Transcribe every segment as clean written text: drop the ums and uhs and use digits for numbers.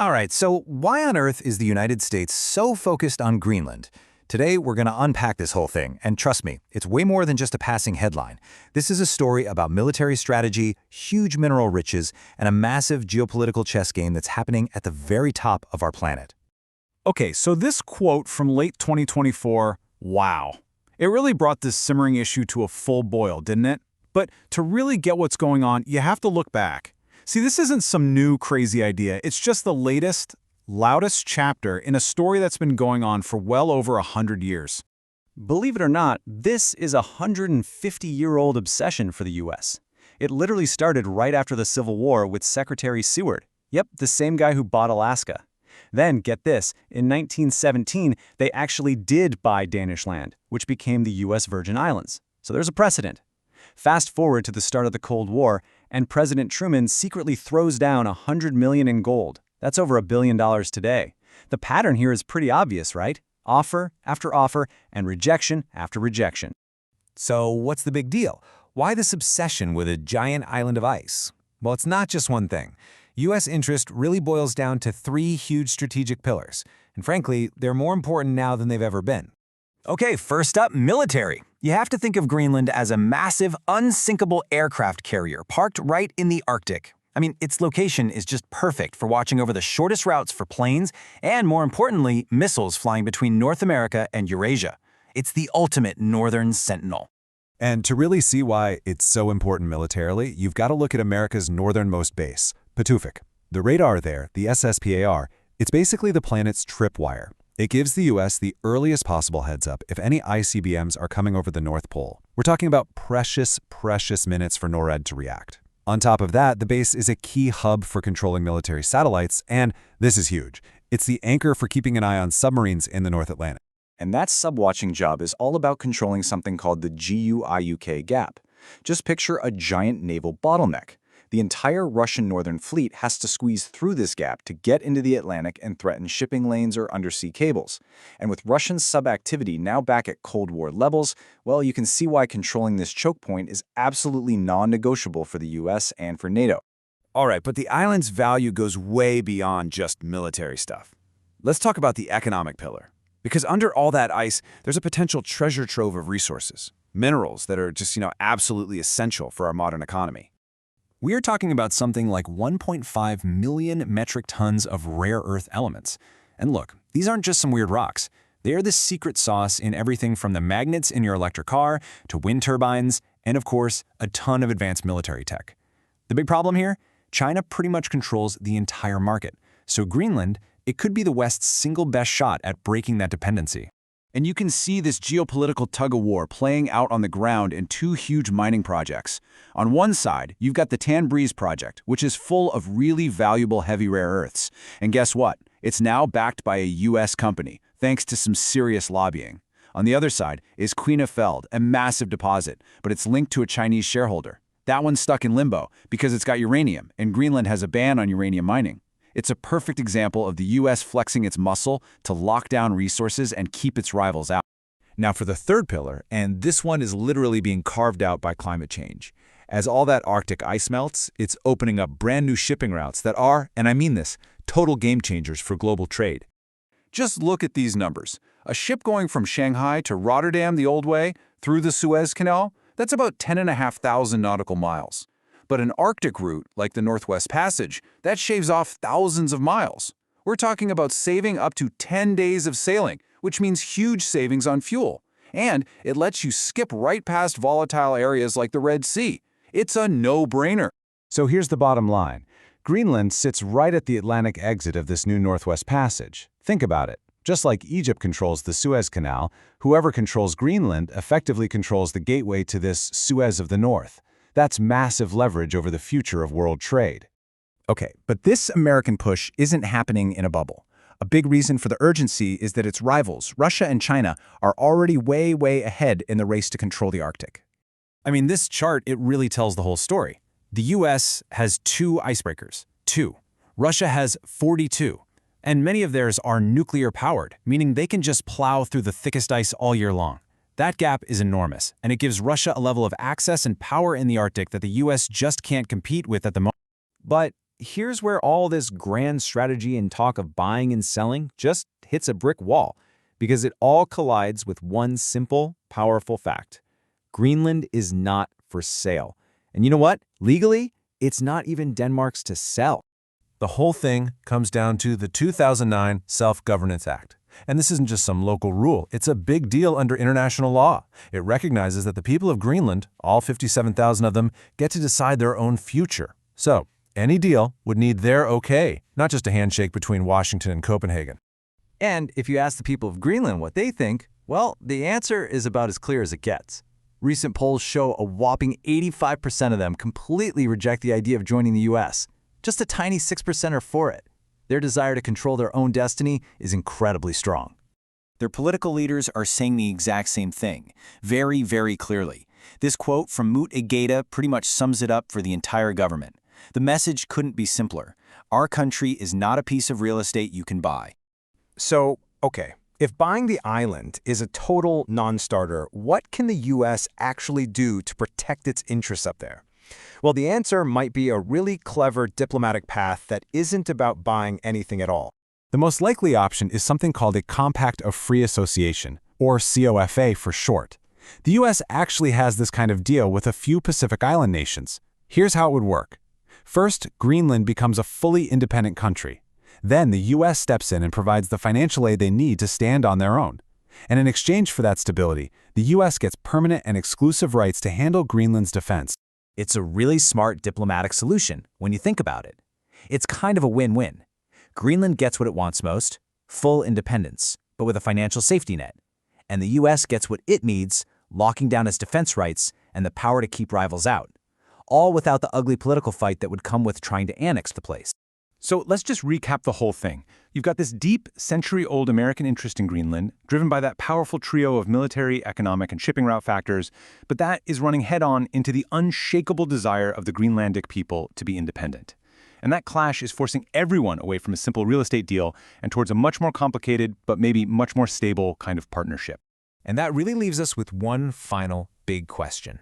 All right, so why on earth is the United States so focused on Greenland? Today, we're going to unpack this whole thing, and trust me, it's way more than just a passing headline. This is a story about military strategy, huge mineral riches, and a massive geopolitical chess game that's happening at the very top of our planet. Okay, so this quote from late 2024, wow. It really brought this simmering issue to a full boil, didn't it? But to really get what's going on, you have to look back. See, this isn't some new crazy idea. It's just the latest, loudest chapter in a story that's been going on for well over 100 years. Believe it or not, this is a 150-year-old obsession for the U.S. It literally started right after the Civil War with Secretary Seward. Yep, the same guy who bought Alaska. Then, get this, in 1917, they actually did buy Danish land, which became the U.S. Virgin Islands. So there's a precedent. Fast forward to the start of the Cold War, and President Truman secretly throws down $100 million in gold. That's over $1 billion today. The pattern here is pretty obvious, right? Offer after offer and rejection after rejection. So what's the big deal? Why this obsession with a giant island of ice? Well, it's not just one thing. U.S. interest really boils down to three huge strategic pillars. And frankly, they're more important now than they've ever been. Okay, first up, military. You have to think of Greenland as a massive, unsinkable aircraft carrier parked right in the Arctic. I mean, its location is just perfect for watching over the shortest routes for planes and, more importantly, missiles flying between North America and Eurasia. It's the ultimate northern sentinel. And to really see why it's so important militarily, you've got to look at America's northernmost base, Pituffik. The radar there, the SSPAR, it's basically the planet's tripwire. It gives the U.S. the earliest possible heads-up if any ICBMs are coming over the North Pole. We're talking about precious minutes for NORAD to react. On top of that, the base is a key hub for controlling military satellites, and this is huge. It's the anchor for keeping an eye on submarines in the North Atlantic. And that sub-watching job is all about controlling something called the GUIUK gap. Just picture a giant naval bottleneck. The entire Russian Northern Fleet has to squeeze through this gap to get into the Atlantic and threaten shipping lanes or undersea cables. And with Russian sub-activity now back at Cold War levels, well, you can see why controlling this choke point is absolutely non-negotiable for the US and for NATO. All right, but the island's value goes way beyond just military stuff. Let's talk about the economic pillar. Because under all that ice, there's a potential treasure trove of resources, minerals that are just, absolutely essential for our modern economy. We are talking about something like 1.5 million metric tons of rare earth elements. And look, these aren't just some weird rocks. They are the secret sauce in everything from the magnets in your electric car to wind turbines, and of course, a ton of advanced military tech. The big problem here? China pretty much controls the entire market. So Greenland, it could be the West's single best shot at breaking that dependency. And you can see this geopolitical tug-of-war playing out on the ground in two huge mining projects. On one side, you've got the Tanbreeze project, which is full of really valuable heavy rare earths. And guess what? It's now backed by a U.S. company, thanks to some serious lobbying. On the other side is Queenafeld, a massive deposit, but it's linked to a Chinese shareholder. That one's stuck in limbo because it's got uranium, and Greenland has a ban on uranium mining. It's a perfect example of the U.S. flexing its muscle to lock down resources and keep its rivals out. Now for the third pillar, and this one is literally being carved out by climate change. As all that Arctic ice melts, it's opening up brand new shipping routes that are, and I mean this, total game changers for global trade. Just look at these numbers. A ship going from Shanghai to Rotterdam the old way, through the Suez Canal, that's about 10,500 nautical miles. But an Arctic route, like the Northwest Passage, that shaves off thousands of miles. We're talking about saving up to 10 days of sailing, which means huge savings on fuel. And it lets you skip right past volatile areas like the Red Sea. It's a no-brainer. So here's the bottom line. Greenland sits right at the Atlantic exit of this new Northwest Passage. Think about it. Just like Egypt controls the Suez Canal, whoever controls Greenland effectively controls the gateway to this Suez of the North. That's massive leverage over the future of world trade. Okay, but this American push isn't happening in a bubble. A big reason for the urgency is that its rivals, Russia and China, are already way ahead in the race to control the Arctic. I mean, this chart, it really tells the whole story. The US has 2 icebreakers. 2. Russia has 42. And many of theirs are nuclear-powered, meaning they can just plow through the thickest ice all year long. That gap is enormous, and it gives Russia a level of access and power in the Arctic that the US just can't compete with at the moment. But here's where all this grand strategy and talk of buying and selling just hits a brick wall, because it all collides with one simple, powerful fact. Greenland is not for sale. And you know what? Legally, it's not even Denmark's to sell. The whole thing comes down to the 2009 Self-Governance Act. And this isn't just some local rule. It's a big deal under international law. It recognizes that the people of Greenland, all 57,000 of them, get to decide their own future. So, any deal would need their okay, not just a handshake between Washington and Copenhagen. And if you ask the people of Greenland what they think, well, the answer is about as clear as it gets. Recent polls show a whopping 85% of them completely reject the idea of joining the U.S. Just a tiny 6% are for it. Their desire to control their own destiny is incredibly strong. Their political leaders are saying the exact same thing, very, very clearly. This quote from Moot Egeda pretty much sums it up for the entire government. The message couldn't be simpler. Our country is not a piece of real estate you can buy. So, okay, if buying the island is a total non-starter, what can the U.S. actually do to protect its interests up there? Well, the answer might be a really clever diplomatic path that isn't about buying anything at all. The most likely option is something called a Compact of Free Association, or COFA for short. The U.S. actually has this kind of deal with a few Pacific Island nations. Here's how it would work. First, Greenland becomes a fully independent country. Then the U.S. steps in and provides the financial aid they need to stand on their own. And in exchange for that stability, the U.S. gets permanent and exclusive rights to handle Greenland's defense. It's a really smart diplomatic solution when you think about it. It's kind of a win-win. Greenland gets what it wants most, full independence, but with a financial safety net. And the U.S. gets what it needs, locking down its defense rights and the power to keep rivals out. All without the ugly political fight that would come with trying to annex the place. So let's just recap the whole thing. You've got this deep, century-old American interest in Greenland, driven by that powerful trio of military, economic, and shipping route factors, but that is running head-on into the unshakable desire of the Greenlandic people to be independent. And that clash is forcing everyone away from a simple real estate deal and towards a much more complicated, but maybe much more stable kind of partnership. And that really leaves us with one final big question.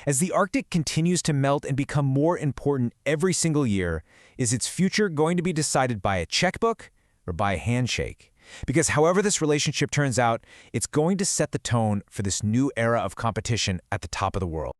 As the Arctic continues to melt and become more important every single year, is its future going to be decided by a checkbook or by a handshake? Because however this relationship turns out, it's going to set the tone for this new era of competition at the top of the world.